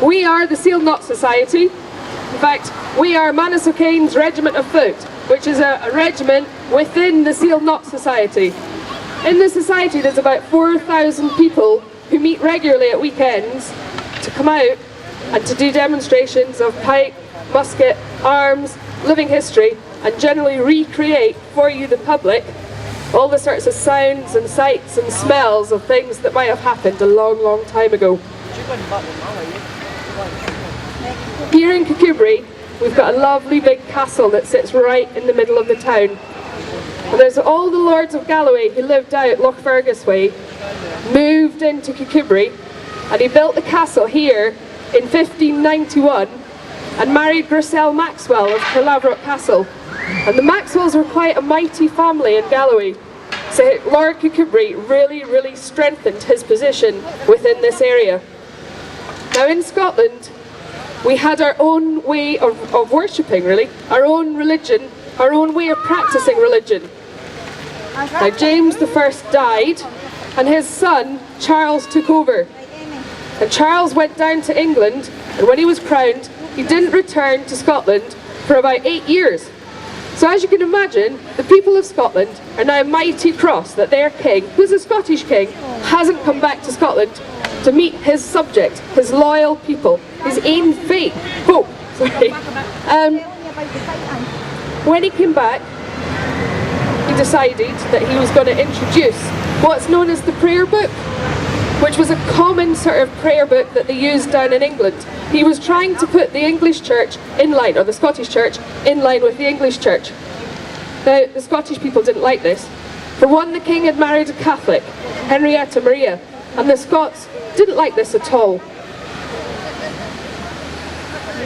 We are the Seal Knot Society. In fact, we are Manus O'Kane's Regiment of Foot, which is a regiment within the Seal Knot Society. In the society there's about 4,000 people who meet regularly at weekends to come out and to do demonstrations of pike, musket, arms, living history, and generally recreate for you, the public, all the sorts of sounds and sights and smells of things that might have happened a long, long time ago. Here in Kirkcudbright, we've got a lovely big castle that sits right in the middle of the town. And there's all the lords of Galloway who lived out Lochfergus way, moved into Kirkcudbright, and he built the castle here in 1591 and married Gracel Maxwell of Carlaverock Castle. And the Maxwells were quite a mighty family in Galloway. So Lord Kirkcudbright really strengthened his position within this area. Now in Scotland, we had our own way of worshipping, really, our own religion, our own way of practicing religion. Now James I died, and his son Charles took over. And Charles went down to England, and when he was crowned, he didn't return to Scotland for about 8 years. So as you can imagine, the people of Scotland are now mighty cross that their king, who's a Scottish king, hasn't come back to Scotland to meet his subject, his loyal people, his ain folk. When he came back, he decided that he was going to introduce what's known as the prayer book, which was a common sort of prayer book that they used down in England. He was trying to put the English church in line, or the Scottish church, in line with the English church. Now, the Scottish people didn't like this. For one, the king had married a Catholic, Henrietta Maria, and the Scots didn't like this at all.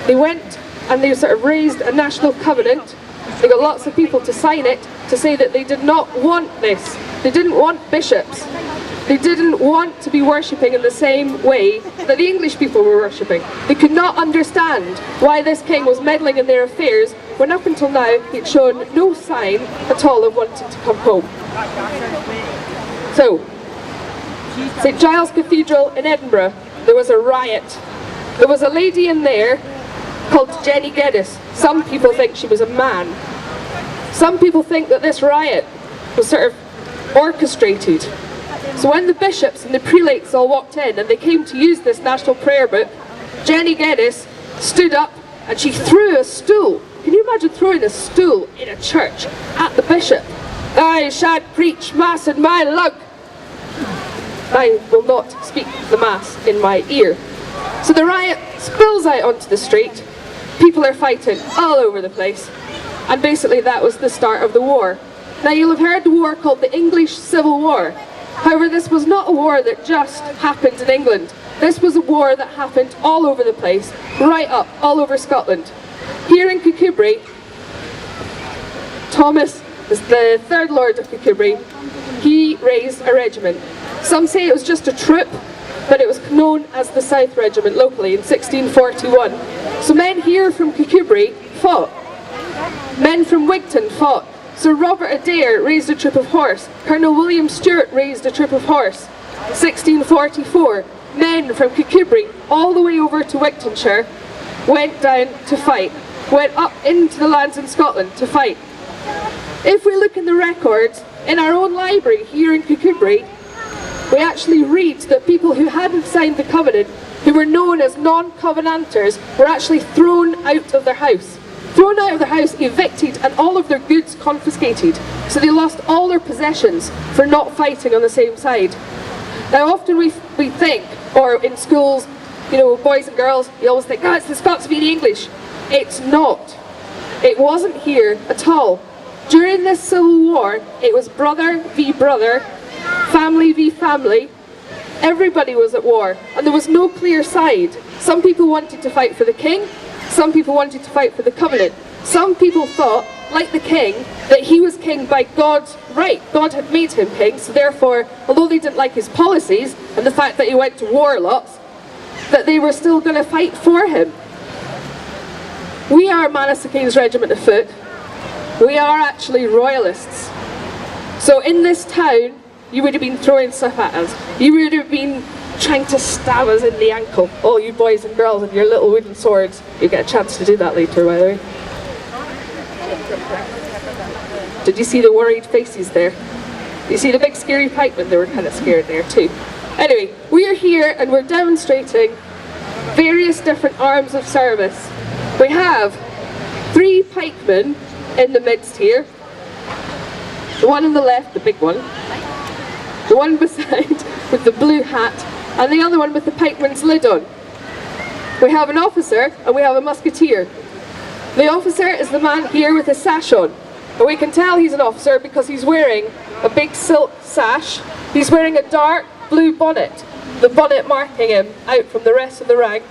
They went and they sort of raised a national covenant. They got lots of people to sign it to say that they did not want this. They didn't want bishops. They didn't want to be worshipping in the same way that the English people were worshipping. They could not understand why this king was meddling in their affairs when up until now he'd shown no sign at all of wanting to come home. So, St Giles Cathedral in Edinburgh, there was a riot. There was a lady in there called Jenny Geddes. Some people think she was a man. Some people think that this riot was sort of orchestrated. So when the bishops and the prelates all walked in and they came to use this national prayer book, Jenny Geddes stood up and she threw a stool. Can you imagine throwing a stool in a church at the bishop? I shan't preach mass in my lug. I will not speak the mass in my ear. So the riot spills out onto the street. People are fighting all over the place. And basically that was the start of the war. Now you'll have heard the war called the English Civil War. However, this was not a war that just happened in England. This was a war that happened all over the place, right up, all over Scotland. Here in Kirkcudbright, Thomas, the third Lord of Kirkcudbright, he raised a regiment. Some say it was just a troop, but it was known as the South Regiment locally in 1641. So men here from Kirkcudbright fought. Men from Wigton fought. Sir Robert Adair raised a troop of horse. Colonel William Stewart raised a troop of horse. 1644, men from Kirkcudbright all the way over to Wigtonshire went down to fight. Went up into the lands in Scotland to fight. If we look in the records, in our own library here in Kirkcudbright, we actually read that people who hadn't signed the covenant, who were known as non-covenanters, were actually thrown out of their house. Thrown out of their house, evicted, and all of their goods confiscated. So they lost all their possessions for not fighting on the same side. Now often we think, or in schools, you know, boys and girls, you always think, oh, it's the Scots v the English. It's not. It wasn't here at all. During this civil war, it was brother v brother, family v family. Everybody was at war, and there was no clear side. Some people wanted to fight for the king, some people wanted to fight for the covenant. Some people thought, like the king, that he was king by God's right. God had made him king, so therefore, although they didn't like his policies and the fact that he went to war lots, that they were still going to fight for him. We are Manus O'Kane's Regiment of Foot. We are actually royalists. So in this town, you would have been throwing stuff at us. You would have been trying to stab us in the ankle. All you boys and girls with your little wooden swords, you get a chance to do that later, by the way. Did you see the worried faces there? You see the big scary pikemen? They were kind of scared there too. Anyway, we are here and we're demonstrating various different arms of service. We have 3 pikemen in the midst here. The one on the left, the big one. The one beside with the blue hat, and the other one with the pikeman's lid on. We have an officer and we have a musketeer. The officer is the man here with a sash on. And we can tell he's an officer because he's wearing a big silk sash. He's wearing a dark blue bonnet, the bonnet marking him out from the rest of the rank,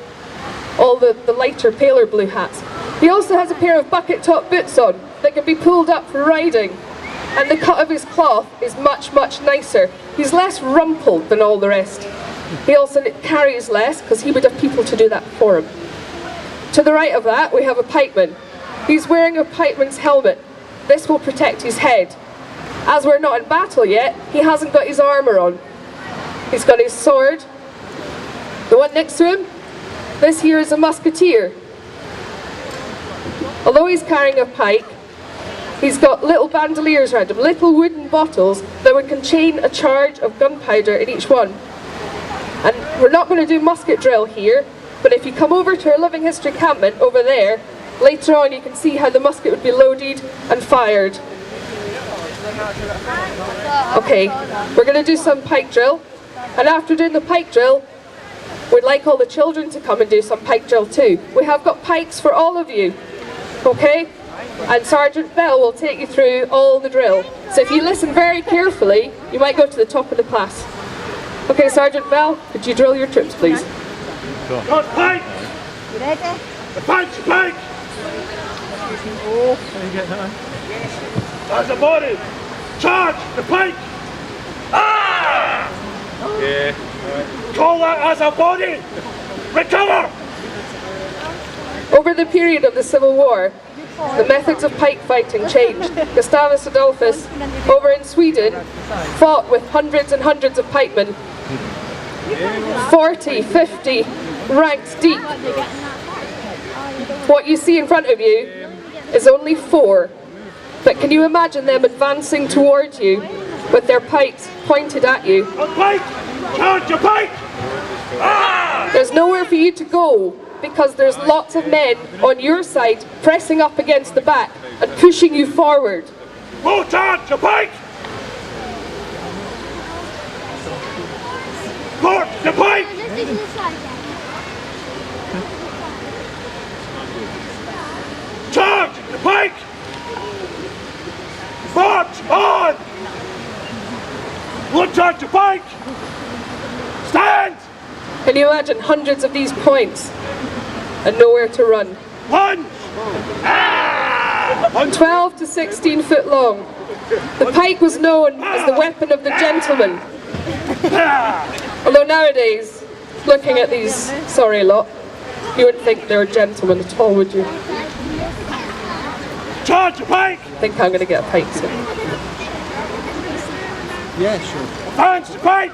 all the lighter, paler blue hats. He also has a pair of bucket top boots on that can be pulled up for riding, and the cut of his cloth is much, much nicer. He's less rumpled than all the rest. He also carries less because he would have people to do that for him. To the right of that we have a pikeman. He's wearing a pikeman's helmet. This will protect his head. As we're not in battle yet, he hasn't got his armour on. He's got his sword. The one next to him, this here is a musketeer. Although he's carrying a pike, he's got little bandoliers around him, little wooden bottles that we can chain a charge of gunpowder in each one. And we're not going to do musket drill here, but if you come over to our Living History campment over there, later on you can see how the musket would be loaded and fired. Okay, we're going to do some pike drill, and after doing the pike drill, we'd like all the children to come and do some pike drill too. We have got pikes for all of you, okay? And Sergeant Bell will take you through all the drill. So if you listen very carefully, you might go to the top of the class. Okay, Sergeant Bell, could you drill your troops, please? Got pike! You ready? The pike's a pike! Oh, As a body! Charge the pike! Ah! Yeah. Call that as a body! Recover! Over the period of the Civil War, the methods of pike fighting changed. Gustavus Adolphus, over in Sweden, fought with hundreds and hundreds of pikemen. 40, 50 ranks deep. What you see in front of you is only 4. But can you imagine them advancing towards you with their pikes pointed at you? A pike! Charge your pike! Ah! There's nowhere for you to go because there's lots of men on your side pressing up against the back and pushing you forward. Go charge your pike! Court the pike! Charge the pike! March on! Go charge the pike! Stand! Can you imagine hundreds of these points and nowhere to run? Lunge! Ah! 12 to 16 foot long. The pike was known as the weapon of the gentleman. Although nowadays, looking at these sorry lot, you wouldn't think they were gentlemen at all, would you? Charge the pike! I think I'm going to get a pike soon. Yeah, sure. Advance the pike!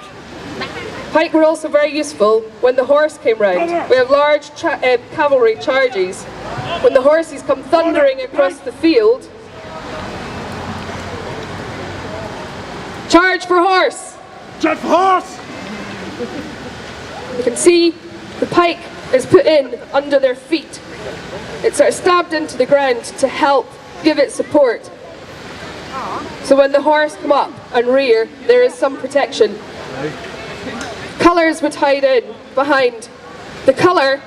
Pike were also very useful when the horse came round. We have large cavalry charges. When the horses come thundering across the field, charge for horse! Charge for horse! You can see the pike is put in under their feet. It's sort of stabbed into the ground to help give it support. So when the horse come up and rear, there is some protection. Colours would hide in behind. The colour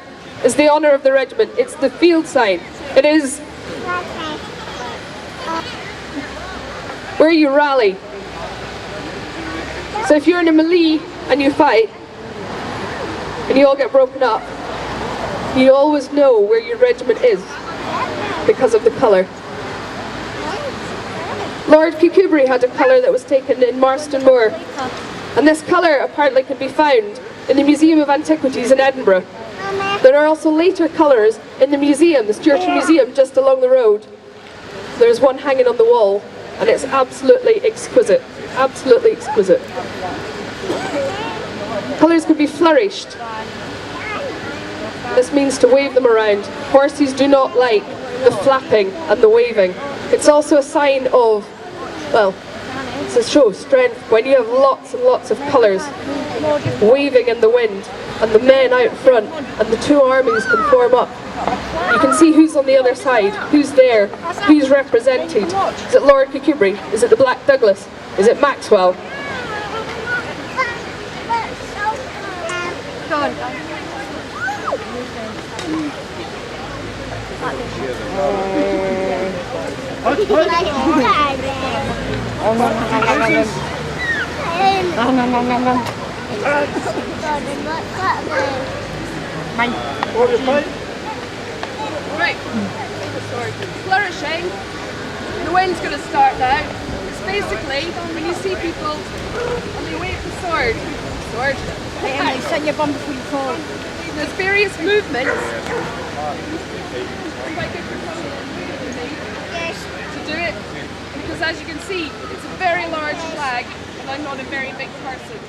is the honour of the regiment. It's the field sign. It is where you rally. So if you're in a melee and you fight and you all get broken up, you always know where your regiment is because of the colour. Lord Kirkcudbright had a colour that was taken in Marston Moor, and this colour apparently can be found in the Museum of Antiquities in Edinburgh. There are also later colours in the museum, the Stuartry Museum just along the road. There's one hanging on the wall and it's absolutely exquisite, absolutely exquisite. Colours can be flourished. This means to wave them around. Horses do not like the flapping and the waving. It's also a sign of, well, it's to show strength when you have lots and lots of colours waving in the wind, and the men out front, and the two armies can form up. You can see who's on the other side, who's there, who's represented. Is it Lord Kirkcudbright? Is it the Black Douglas? Is it Maxwell? Go on. Right, flourishing. The wind's going to start now. It's basically when you see people and they wave the sword. Send your bum before you fall. There's various movements. Quite good for someone to do it, because as you can see, it's a very large flag, and I'm not a very big person.